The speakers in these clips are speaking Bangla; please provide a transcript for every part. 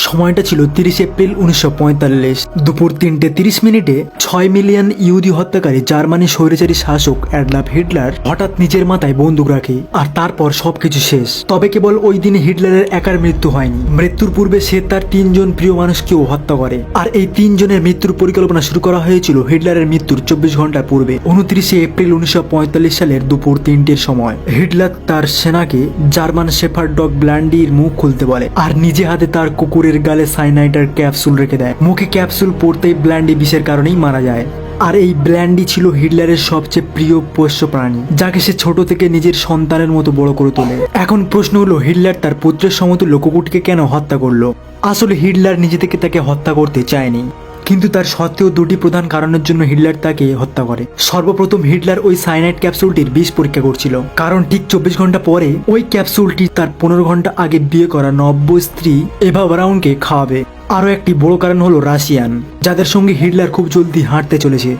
সময়টা ছিল 30 এপ্রিল 1945। দুপুর 3:30 6 মিলিয়ন ইহুদি হত্যাকারী জার্মানি স্বৈরাচারী শাসক অ্যাডলফ হিটলার হঠাৎ নিজের মাথায় বন্দুক রাখে, আর তারপর সবকিছু শেষ। তবে কেবল ওই দিনে হিটলারের একার মৃত্যু হয়নি। মৃত্যুর পূর্বে সে তার 3 জন প্রিয় মানুষকেও হত্যা করে, আর এই 3 জনের মৃত্যুর পরিকল্পনা শুরু করা হয়েছিল হিটলারের মৃত্যুর 24 ঘন্টা পূর্বে, 29 এপ্রিল 1945 সালের দুপুর 3টের সময়। হিটলার তার সেনাকে জার্মান শেফার্ড ডগ ব্ল্যান্ডির মুখ খুলতে বলে, আর নিজে হাতে তার কুকুরের গালে সাইনাইডার ক্যাপসুল রেখে দেয়। মুখে ক্যাপসুল পড়তেই ব্ল্যান্ডি বিষের কারণেই মারা যায়। আর এই ব্ল্যান্ডি ছিল হিটলারের সবচেয়ে প্রিয় পোষ্য প্রাণী, যাকে সে ছোট থেকে নিজের সন্তানের মতো বড় করে তোলে। এখন প্রশ্ন হলো, হিটলার তার পুত্রের সমতুল্য কুকুরটিকে কেন হত্যা করলো? আসলে হিটলার নিজে থেকে তাকে হত্যা করতে চায়নি, কিন্তু তার সত্ত্বেও দুটি প্রধান কারণের জন্য হিটলার তাকে হত্যা করে। সর্বপ্রথম, হিটলার ওই সাইনাইড ক্যাপসুলটির বিষ পরীক্ষা করছিল, কারণ ঠিক 24 ঘন্টা পরে ওই ক্যাপসুলটি তার 15 ঘন্টা আগে বিয়ে করা নব্য স্ত্রী এভা ব্রাউনকে খাওয়াবে। আরও একটি বড় কারণ হলো রাশিয়ান, যাদের সঙ্গে হিটলার খুব জলদি হাঁটতে চলেছে।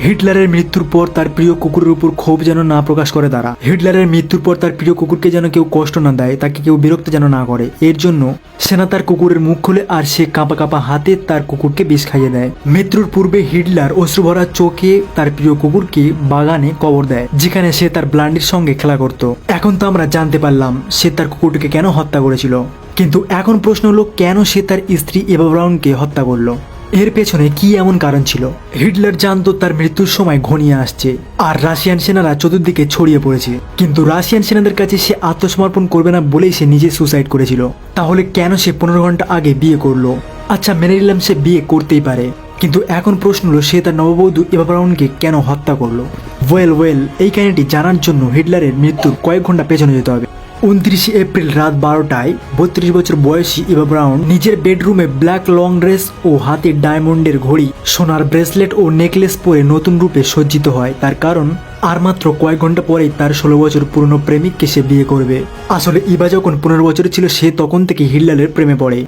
হিটলারের মৃত্যুর পর তার প্রিয় কুকুরের উপর ক্ষোভ যেন না প্রকাশ করে তারা। হিটলারের মৃত্যুর পর তার প্রিয় কুকুরকে যেন কেউ কষ্ট না দেয়, তাকে কেউ বিরক্ত যেন না করে। এর জন্য সেনা তার কুকুরের মুখ খুলে, আর সে কাঁপা কাঁপা হাতে তার কুকুরকে বিষ খাইয়ে দেয়। মৃত্যুর পূর্বে হিটলার অশ্রুভরা চোখে তার প্রিয় কুকুরকে বাগানে কবর দেয়, যেখানে সে তার ব্লান্ডির সঙ্গে খেলা করত। এখন তো আমরা জানতে পারলাম সে তার কুকুরটিকে কেন হত্যা করেছিল, কিন্তু এখন প্রশ্ন হলো, কেন সে তার স্ত্রী এভা ব্রাউনকে হত্যা করলো? এর পেছনে কি এমন কারণ ছিল? হিটলার জানতো তার মৃত্যুর সময় ঘনিয়ে আসছে, আর রাশিয়ান সেনারা চতুর্দিকে ছড়িয়ে পড়েছে। কিন্তু রাশিয়ান সেনাদের কাছে সে আত্মসমর্পণ করবে না বলেই সে নিজে সুসাইড করেছিল। তাহলে কেন সে 15 ঘন্টা আগে বিয়ে করলো? আচ্ছা, মেনে নিলাম সে বিয়ে করতেই পারে, কিন্তু এখন প্রশ্ন হলো, সে তার নববধূ এভা ব্রাউনকে কেন হত্যা করলো? ওয়েল, এই কাহিনীটি জানার জন্য হিটলারের মৃত্যুর কয়েক ঘন্টা পেছনে যেতে হবে। 29 এপ্রিল রাত 12টায় 32 বছর বয়সী এভা ব্রাউন নিজের বেডরুমে ব্ল্যাক লং ড্রেস ও হাতে ডায়মন্ডের ঘড়ি, সোনার ব্রেসলেট ও নেকলেস পরে নতুন রূপে সজ্জিত হয়। তার কারণ, আর মাত্র কয়েক ঘন্টা পরেই তার 16 বছর পুরনো প্রেমিককে সে বিয়ে করবে। আসলে ইভা যখন 15 বছর ছিল, সে তখন থেকে হিটলারের প্রেমে পড়ে,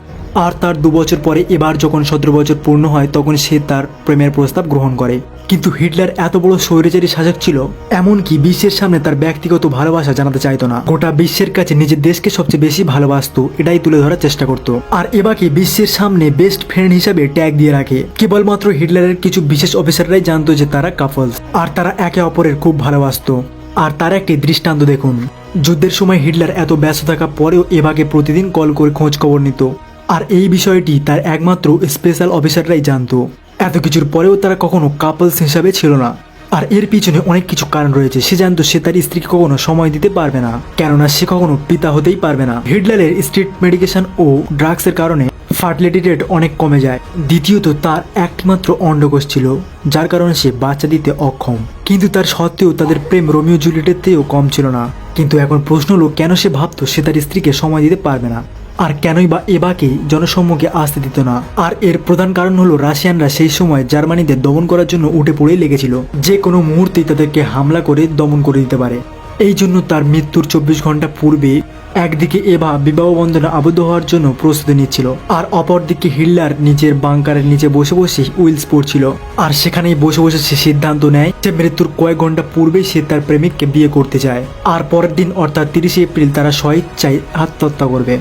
আর তার 2 বছর পরে এবার যখন 17 বছর পূর্ণ হয়, তখন সে তার প্রেমের প্রস্তাব গ্রহণ করে। কিন্তু হিটলার এত বড় স্বৈরাচারী শাসক ছিল, এমনকি বিশ্বের সামনে তার ব্যক্তিগত ভালোবাসা জানাতে চাইতো না। গোটা বিশ্বের কাছে নিজের দেশকে সবচেয়ে বেশি ভালোবাসতো, এটাই তুলে ধরার চেষ্টা করত। আর এবাকে বিশ্বের সামনে বেস্ট ফ্রেন্ড হিসাবে ট্যাগ দিয়ে রাখে। কেবলমাত্র হিটলারের কিছু বিশেষ অফিসাররাই জানতো যে তারা কাপলস, আর তারা একে অপরের খুব ভালোবাসতো। আর তার একটি দৃষ্টান্ত দেখুন, যুদ্ধের সময় হিটলার এত ব্যস্ত থাকা পরেও এবাকে প্রতিদিন কল করে খোঁজ খবর নিত, আর এই বিষয়টি তার একমাত্র স্পেশাল অফিসাররাই জানতো। এত কিছুর পরেও তারা কখনো কাপলস হিসাবে ছিল না, আর এর পিছনে অনেক কিছু কারণ রয়েছে। সে জানতো সে তার স্ত্রীকে কখনো সময় দিতে পারবে না, কেননা সে কখনো পিতা হতেই পারবে না। হিটলারের স্ট্রিট মেডিকেশন ও ড্রাগসের কারণে ফার্টিলিটি রেট অনেক কমে যায়। দ্বিতীয়ত, তার একমাত্র অন্ডকোষ ছিল, যার কারণে সে বাচ্চা দিতে অক্ষম। কিন্তু তার সত্ত্বেও তাদের প্রেম রোমিও জুলিয়েটের চেয়েও কম ছিল না। কিন্তু এখন প্রশ্ন হলো, কেন সে ভাবতো সে তার স্ত্রীকে সময় দিতে পারবে না, আর কেনই বা এবাকে জনসম্মুখে আসতে দিত না? আর এর প্রধান কারণ হলো, রাশিয়ানরা সেই সময় জার্মানিদের দমন করার জন্য উঠে পড়েই লেগেছিল, যে কোনো মুহূর্তেই তাদেরকে হামলা করে দমন করে দিতে পারে। এই জন্য তার মৃত্যুর 24 ঘন্টা পূর্বে একদিকে এভা বিবাহ বন্ধনে আবদ্ধ হওয়ার জন্য প্রস্তুতি নিচ্ছিল, আর অপরদিকে হিটলার নিজের বাংকারের নিচে বসে বসে উইলস পড়ছিল। আর সেখানেই বসে বসে সে সিদ্ধান্ত নেয় যে মৃত্যুর কয়েক ঘন্টা পূর্বেই সে তার প্রেমিককে বিয়ে করতে চায়। আর পরের দিন অর্থাৎ 30 এপ্রিল তারা স্বেচ্ছায় আত্মহত্যা করবে,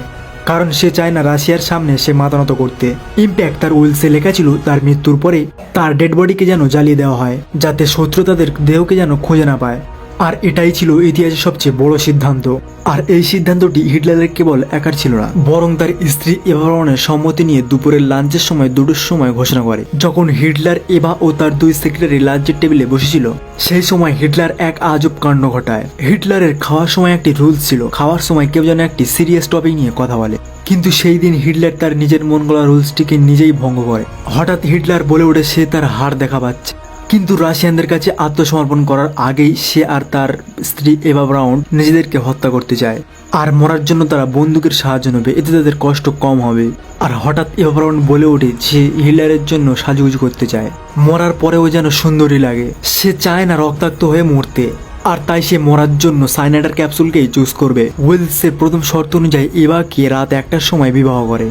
কারণ সে চায় না রাশিয়ার সামনে সে মাথা নত করতে। ইম্প্যাক্ট তার উইলসে লেখা ছিল, তার মৃত্যুর পরে তার ডেড বডিকে যেন জ্বালিয়ে দেওয়া হয়, যাতে শত্রু তাদের দেহকে যেন খুঁজে না পায়। আর এটাই ছিল ইতিহাসের সবচেয়ে বড় সিদ্ধান্ত। আর এই সিদ্ধান্তটি হিটলারের কেবল একার ছিল না, বরং তার স্ত্রী এভা ব্রাউনের সম্মতি নিয়ে দুপুরের লাঞ্চের সময় 2টোর সময় ঘোষণা করে। যখন হিটলার, এভা ও তার 2 সেক্রেটারি লাঞ্চের টেবিলে বসেছিল, সেই সময় হিটলার এক আজব কাণ্ড ঘটায়। হিটলারের খাওয়ার সময় একটি রুলস ছিল, খাওয়ার সময় কেউ যেন একটি সিরিয়াস টপিক নিয়ে কথা বলে। কিন্তু সেই দিন হিটলার তার নিজের মন গড়া রুলসটিকে নিজেই ভঙ্গ করে। হঠাৎ হিটলার বলে ওঠে সে তার হাড় দেখা পাচ্ছে, কিন্তু রাশিয়ানদের কাছে আত্মসমর্পণ করার আগেই সে আর তার স্ত্রী এভা ব্রাউন নিজেদেরকে হত্যা করতে চায়, আর মরার জন্য তারা বন্দুকের সাহায্য নেবে, এতে তাদের কষ্ট কম হবে। আর হঠাৎ এভা ব্রাউন বলে ওঠে সে হিটলারের জন্য সাজুগুজু করতে চায়, মরার পরেও যেন সুন্দরী লাগে। সে চায় না রক্তাক্ত হয়ে মরতে, আর তাই সে মরার জন্য সাইনাইডার ক্যাপসুলকেই চুজ করবে। উইলসের প্রথম শর্ত অনুযায়ী এভাকে রাত 1টার সময় বিবাহ করে।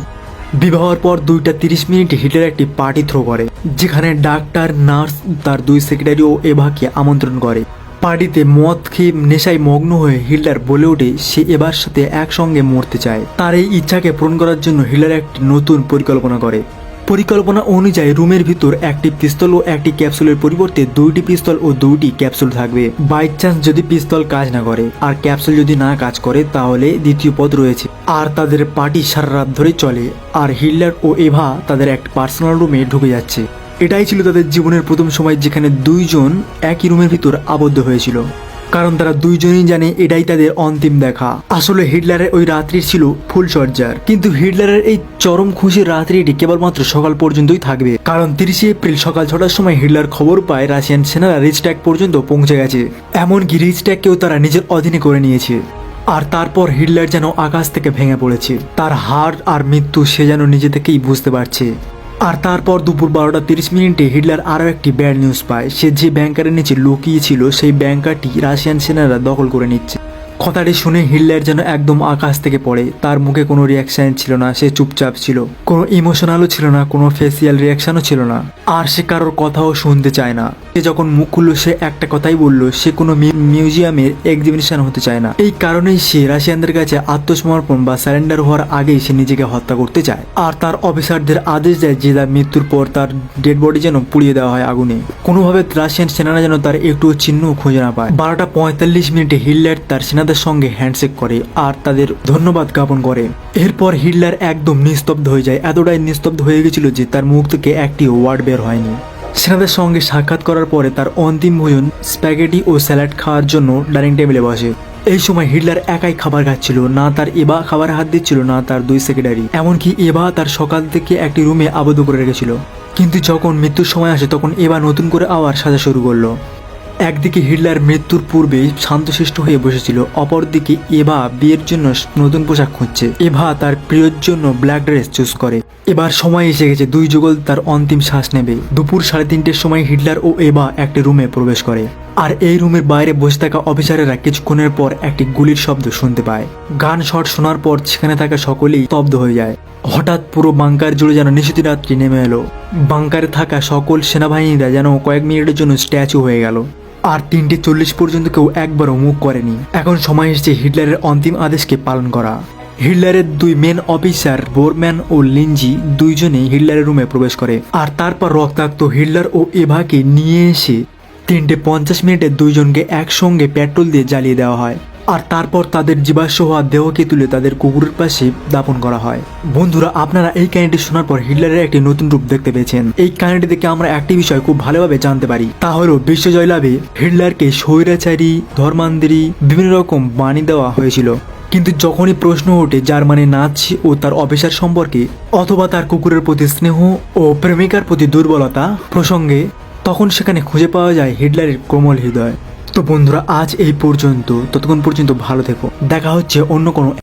বিবাহের পর 2:30 হিটলার একটি পার্টি থ্রো করে, যেখানে ডাক্তার, নার্স, তার 2 সেক্রেটারি ও এভাকে আমন্ত্রণ করে। পার্টিতে মদ খেয়ে নেশায় মগ্ন হয়ে হিটলার বলে ওঠে সে এবার সাথে একসঙ্গে মরতে চায়। তার এই ইচ্ছাকে পূরণ করার জন্য হিটলার একটি নতুন পরিকল্পনা করে। পরিকল্পনা অনুযায়ী রুমের ভিতর একটি পিস্তল ও একটি ক্যাপসুলের পরিবর্তে 2টি পিস্তল ও 2টি ক্যাপসুল থাকবে। বাই চান্স যদি পিস্তল কাজ না করে আর ক্যাপসুল যদি না কাজ করে তাহলে দ্বিতীয় পদ রয়েছে। আর তাদের পার্টি সারা রাত ধরে চলে। আর হিটলার ও এভা তাদের এক পার্সোনাল রুমে ঢুকে যাচ্ছে। এটাই ছিল তাদের জীবনের প্রথম সময় যেখানে দুইজন একই রুমের ভিতর আবদ্ধ হয়েছিল, কারণ তারা দুইজনই জানে এটাই তাদের অন্তিম দেখা। আসলে হিটলারের ওই রাত্রি ছিল ফুলসজ্জার, কিন্তু হিটলারের এই চরম খুশির রাত্রিটি কেবলমাত্র সকাল পর্যন্তই থাকবে, কারণ 30 এপ্রিল সকাল 6টার সময় হিটলার খবর পায় রাশিয়ান সেনারা রিচট্যাগ পর্যন্ত পৌঁছে গেছে। এমনকি রিচট্যাগকেও তারা নিজের অধীনে করে নিয়েছে। আর তারপর হিটলার যেন আকাশ থেকে ভেঙে পড়েছে। তার হার আর মৃত্যু সে যেন নিজে থেকেই বুঝতে পারছে। আর তারপর দুপুর 12:30 হিটলার আরও একটি ব্যাড নিউজ পায়। সে যে ব্যাংকারের নিচে লুকিয়ে ছিল সেই ব্যাংকারটি রাশিয়ান সেনারা দখল করে নিচ্ছে। কথাটি শুনে হিটলার যেন একদম আকাশ থেকে পড়ে। তার মুখে কোনো রিয়াকশন ছিল না, সে চুপচাপ ছিল, কোনো ইমোশনালও ছিল না, কোনো ফেসিয়াল রিয়াকশনও ছিল না। আর সে কারোর কথাও শুনতে চায় না। সে যখন মুখ খুললো সে একটা কথাই বলল, সে কোনো মিউজিয়ামের এক্সিবিশন হতে চায় না। এই কারণেই সে রাশিয়ানদের কাছে আত্মসমর্পণ বা স্যারেন্ডার হওয়ার আগেই সে নিজেকে হত্যা করতে চায়। আর তার অফিসারদের আদেশ দেয় যে তার মৃত্যুর পর তার ডেড বডি যেন পুড়িয়ে দেওয়া হয় আগুনে। কোনোভাবে রাশিয়ান সেনারা যেন তার একটুও চিহ্ন খুঁজে না পায়। 12:45 হিটলার তার সেনাদের সঙ্গে হ্যান্ডশেক করে আর তাদের ধন্যবাদ জ্ঞাপন করে। এরপর হিটলার একদম নিস্তব্ধ হয়ে যায়। এতটাই নিস্তব্ধ হয়ে গেছিল যে তার মুখ থেকে একটি ওয়ার্ড বের হয়নি। সেনাদের সঙ্গে সাক্ষাৎ করার পরে তার অন্তিম ভোজন স্প্যাগেটি ও স্যালাড খাওয়ার জন্য ডাইনিং টেবিলে বসে। এই সময় হিটলার একাই খাবার খাচ্ছিল না, তার এভা খাবার হাত দিচ্ছিল না তার 2 সেক্রেটারি। এমনকি এভা তার সকাল থেকে একটি রুমে আবদ্ধ করে রেখেছিল। কিন্তু যখন মৃত্যুর সময় আসে তখন এভা নতুন করে আবার সাজা শুরু করলো। একদিকে হিটলার মৃত্যুর পূর্বে শান্তশিষ্ট হয়ে বসেছিল, অপরদিকে এভা বিয়ের জন্য নতুন পোশাক খুঁজছে। এভা তার প্রিয়র জন্য ব্ল্যাক ড্রেস চুজ করে। এবার সময় এসে গেছে, দুই যুগল তার অন্তিম শ্বাস নেবে। দুপুর 3:30 সময় হিটলার ও এভা একটি রুমে প্রবেশ করে। আর এই রুমের বাইরে বসে থাকা অফিসারেরা কিছুক্ষণের পর একটি গুলির শব্দ শুনতে পায়। গান শট শোনার পর সেখানে থাকা সকলেই স্তব্ধ হয়ে যায়। হঠাৎ পুরো বাংকার জুড়ে যেন নিশীথ রাত্রি নেমে এলো। বাংকারে থাকা সকল সেনাবাহিনীরা যেন কয়েক মিনিটের জন্য স্ট্যাচু হয়ে গেল। আর 3:40 পর্যন্ত কেউ একবারও মুখ করেনি। এখন সময় এসেছে হিটলারের অন্তিম আদেশকে পালন করা। হিটলারের 2 মেন অফিসার বোরম্যান ও লিঞ্জি দুইজনেই হিটলারের রুমে প্রবেশ করে। আর তারপর রক্তাক্ত হিটলার ও এভাকে নিয়ে এসে 3:50 দুইজনকে একসঙ্গে পেট্রোল দিয়ে জ্বালিয়ে দেওয়া হয়। আর তারপর তাদের জীবাশ্ম হওয়া দেহকে তুলে তাদের কুকুরের পাশে দাপন করা হয়। বন্ধুরা, আপনারা এই কাহিনীটি শোনার পর হিটলারের একটি নতুন রূপ দেখতে পেয়েছেন। এই কাহিনীটি থেকে আমরা একটি বিষয় খুব ভালোভাবে জানতে পারি, তা হলো বিশ্ব জয়লাভে হিটলারকে স্বৈরাচারী, ধর্মান্ধেরী বিভিন্ন রকম বাণী দেওয়া হয়েছিল। কিন্তু যখনই প্রশ্ন ওঠে জার্মানি নাৎসি ও তার অফিসার সম্পর্কে অথবা তার কুকুরের প্রতি স্নেহ ও প্রেমিকার প্রতি দুর্বলতা প্রসঙ্গে, তখন সেখানে খুঁজে পাওয়া যায় হিটলারের কোমল হৃদয়। তো বন্ধুরা, আজ এই পর্যন্ত। ততক্ষণ পর্যন্ত ভালো থেকো। দেখা হচ্ছে অন্য কোনো